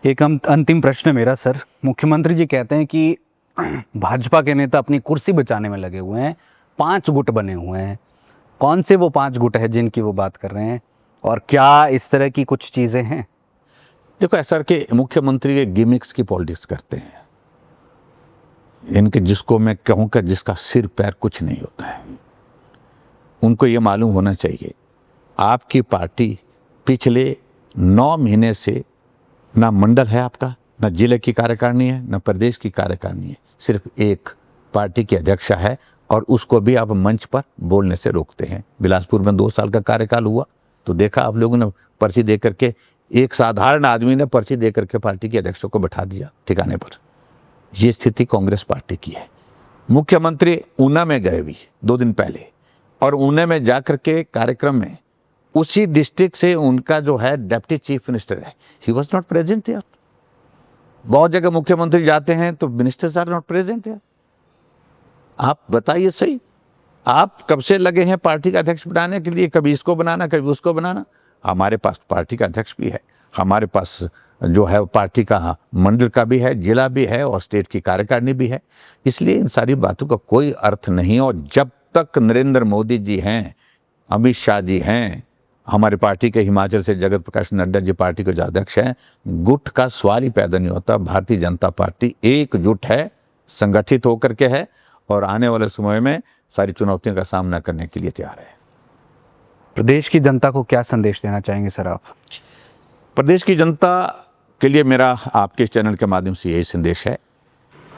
एक अंतिम प्रश्न मेरा सर, मुख्यमंत्री जी कहते हैं कि भाजपा के नेता अपनी कुर्सी बचाने में लगे हुए हैं, 5 गुट बने हुए हैं। कौन से वो 5 गुट है जिनकी वो बात कर रहे हैं, और क्या इस तरह की कुछ चीज़ें हैं? देखो, ऐसा कि मुख्यमंत्री ये गिमिक्स की पॉलिटिक्स करते हैं। इनके, जिसको मैं कहूँ कि जिसका सिर पैर कुछ नहीं होता है, उनको ये मालूम होना चाहिए आपकी पार्टी पिछले 9 महीने से ना मंडल है आपका, ना जिले की कार्यकारिणी है, ना प्रदेश की कार्यकारिणी है, सिर्फ एक पार्टी की अध्यक्षा है, और उसको भी आप मंच पर बोलने से रोकते हैं। बिलासपुर में 2 साल का कार्यकाल हुआ तो देखा आप लोगों ने, पर्ची दे करके, एक साधारण आदमी ने पर्ची दे करके पार्टी के अध्यक्ष को बैठा दिया ठिकाने पर। ये स्थिति कांग्रेस पार्टी की है। मुख्यमंत्री ऊना में गए भी 2 दिन पहले, और ऊना में जाकर के कार्यक्रम में उसी डिस्ट्रिक्ट से उनका जो है डिप्टी चीफ मिनिस्टर है, ही वॉज नॉट प्रेजेंट यार। बहुत जगह मुख्यमंत्री जाते हैं तो मिनिस्टर्स आर नॉट प्रेजेंट यार। आप बताइए सही, आप कब से लगे हैं पार्टी का अध्यक्ष बनाने के लिए, कभी इसको बनाना कभी उसको बनाना। हमारे पास पार्टी का अध्यक्ष भी है, हमारे पास जो है पार्टी का मंडल का भी है, जिला भी है, और स्टेट की कार्यकारिणी भी है। इसलिए इन सारी बातों का कोई अर्थ नहीं। और जब तक नरेंद्र मोदी जी हैं, अमित शाह जी हैं, हमारी पार्टी के हिमाचल से जगत प्रकाश नड्डा जी पार्टी के जो अध्यक्ष हैं, गुट का सवाल ही पैदा नहीं होता। भारतीय जनता पार्टी एकजुट है, संगठित होकर के है, और आने वाले समय में सारी चुनौतियों का सामना करने के लिए तैयार है। प्रदेश की जनता को क्या संदेश देना चाहेंगे सर आप? प्रदेश की जनता के लिए मेरा आपके इस चैनल के माध्यम से यही संदेश है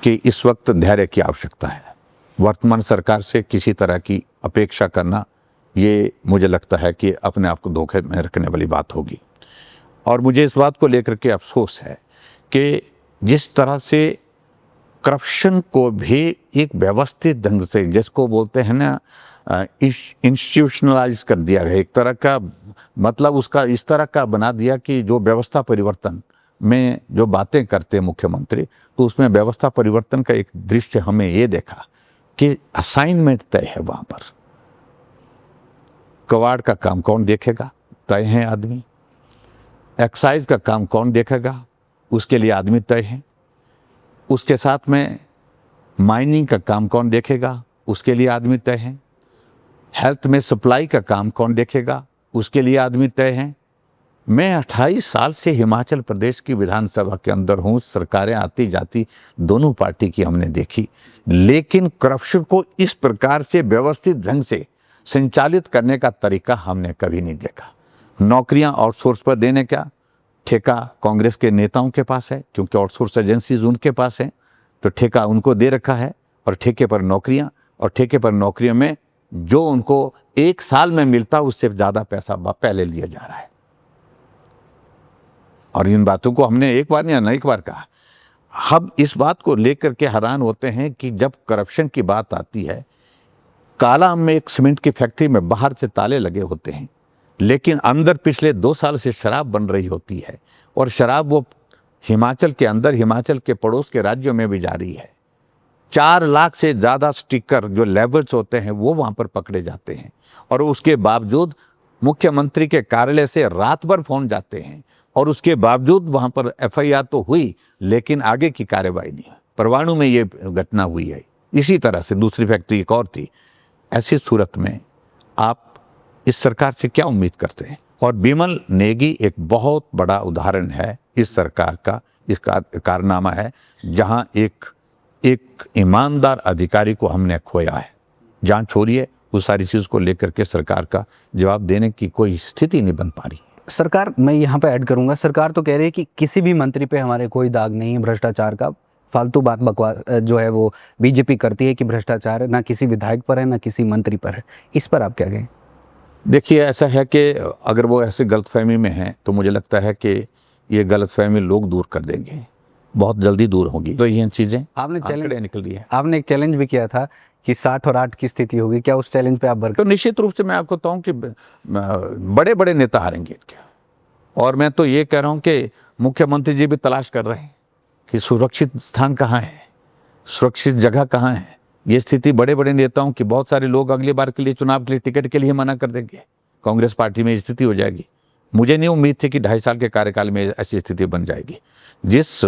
कि इस वक्त धैर्य की आवश्यकता है। वर्तमान सरकार से किसी तरह की अपेक्षा करना, ये मुझे लगता है कि अपने आप को धोखे में रखने वाली बात होगी। और मुझे इस बात को लेकर के अफसोस है कि जिस तरह से करप्शन को भी एक व्यवस्थित ढंग से, जिसको बोलते हैं ना, इंस्टीट्यूशनलाइज कर दिया है, एक तरह का मतलब उसका इस तरह का बना दिया कि जो व्यवस्था परिवर्तन में जो बातें करते मुख्यमंत्री, तो उसमें व्यवस्था परिवर्तन का एक दृश्य हमें ये देखा कि असाइनमेंट तय है। वहाँ पर कवाड़ का काम कौन देखेगा, तय है आदमी। एक्साइज का काम कौन देखेगा, उसके लिए आदमी तय है। उसके साथ में माइनिंग का काम कौन देखेगा, उसके लिए आदमी तय हैं। हेल्थ में सप्लाई का काम कौन देखेगा, उसके लिए आदमी तय हैं। मैं 28 साल से हिमाचल प्रदेश की विधानसभा के अंदर हूँ, सरकारें आती जाती दोनों पार्टी की हमने देखी, लेकिन करप्शन को इस प्रकार से व्यवस्थित ढंग से संचालित करने का तरीका हमने कभी नहीं देखा। नौकरियां आउटसोर्स पर देने का ठेका कांग्रेस के नेताओं के पास है, क्योंकि आउटसोर्स एजेंसीज उनके पास है, तो ठेका उनको दे रखा है। और ठेके पर नौकरियां, और ठेके पर नौकरियों में जो उनको 1 साल में मिलता उससे ज़्यादा पैसा पहले लिया जा रहा है। और इन बातों को हमने एक बार या अनेक बार कहा। हम इस बात को लेकर के हैरान होते हैं कि जब करप्शन की बात आती है, काला में एक सीमेंट की फैक्ट्री में बाहर से ताले लगे होते हैं, लेकिन अंदर पिछले 2 साल से शराब बन रही होती है, और शराब वो हिमाचल के अंदर, हिमाचल के पड़ोस के राज्यों में भी जारी है। 4 लाख से ज़्यादा स्टिकर जो लेबल्स होते हैं वो वहाँ पर पकड़े जाते हैं, और उसके बावजूद मुख्यमंत्री के कार्यालय से रात भर फ़ोन जाते हैं, और उसके बावजूद वहाँ पर FIR तो हुई, लेकिन आगे की कार्रवाई नहीं। परवाणु में ये घटना हुई है, इसी तरह से दूसरी फैक्ट्री एक और थी। ऐसी सूरत में आप इस सरकार से क्या उम्मीद करते हैं? और बिमल नेगी एक बहुत बड़ा उदाहरण है इस सरकार का, इसका कारनामा है जहां एक ईमानदार अधिकारी को हमने खोया है। जान छोड़िए, उस सारी चीज़ को लेकर के सरकार का जवाब देने की कोई स्थिति नहीं बन पा रही। सरकार, मैं यहाँ पे ऐड करूँगा, सरकार तो कह रही है कि किसी भी मंत्री पे हमारे कोई दाग नहीं है भ्रष्टाचार का। फालतू बात बकवास जो है वो बीजेपी करती है कि भ्रष्टाचार ना किसी विधायक पर है ना किसी मंत्री पर है। इस पर आप क्या कहें? देखिए, ऐसा है कि अगर वो ऐसे गलतफहमी में हैं तो मुझे लगता है कि ये गलतफहमी लोग दूर कर देंगे, बहुत जल्दी दूर होगी। तो ये चीज़ें आपने चैलेंज निकल दी है। आपने एक चैलेंज भी किया था कि 60 और 8 की स्थिति होगी, क्या उस चैलेंज पे आप भर? तो निश्चित रूप से मैं आपको बताऊं कि बड़े बड़े नेता हारेंगे इनके। और मैं तो ये कह रहा हूं कि मुख्यमंत्री जी भी तलाश कर रहे हैं कि सुरक्षित स्थान कहाँ है, सुरक्षित जगह कहाँ है। ये स्थिति बड़े बड़े नेताओं की, बहुत सारे लोग अगली बार के लिए चुनाव के लिए टिकट के लिए मना कर देंगे। कांग्रेस पार्टी में स्थिति हो जाएगी। मुझे नहीं उम्मीद थी कि 2.5 साल के कार्यकाल में ऐसी स्थिति बन जाएगी। जिस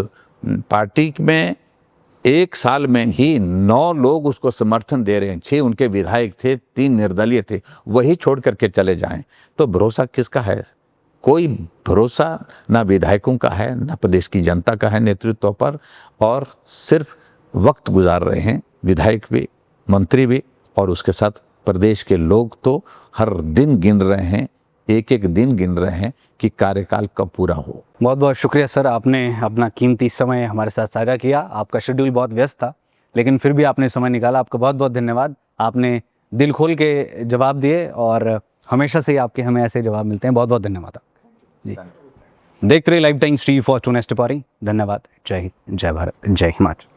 पार्टी में 1 साल में ही 9 लोग उसको समर्थन दे रहे हैं, 6 उनके विधायक थे, 3 निर्दलीय थे, वही छोड़ करके चले जाएं, तो भरोसा किसका है? कोई भरोसा ना विधायकों का है, ना प्रदेश की जनता का है नेतृत्व पर। और सिर्फ वक्त गुजार रहे हैं विधायक भी, मंत्री भी, और उसके साथ प्रदेश के लोग तो हर दिन गिन रहे हैं, एक एक दिन गिन रहे हैं कि कार्यकाल कब पूरा हो। बहुत बहुत शुक्रिया सर, आपने अपना कीमती समय हमारे साथ साझा किया। आपका शेड्यूल बहुत व्यस्त था, लेकिन फिर भी आपने समय निकाला। आपका बहुत बहुत धन्यवाद। आपने दिल खोल के जवाब दिए, और हमेशा से ही आपके हमें ऐसे जवाब मिलते हैं। बहुत बहुत धन्यवाद जी। देखते रहिए Live Times TV for to next पारी। धन्यवाद। जय हिंद, जय भारत, जय हिमाचल।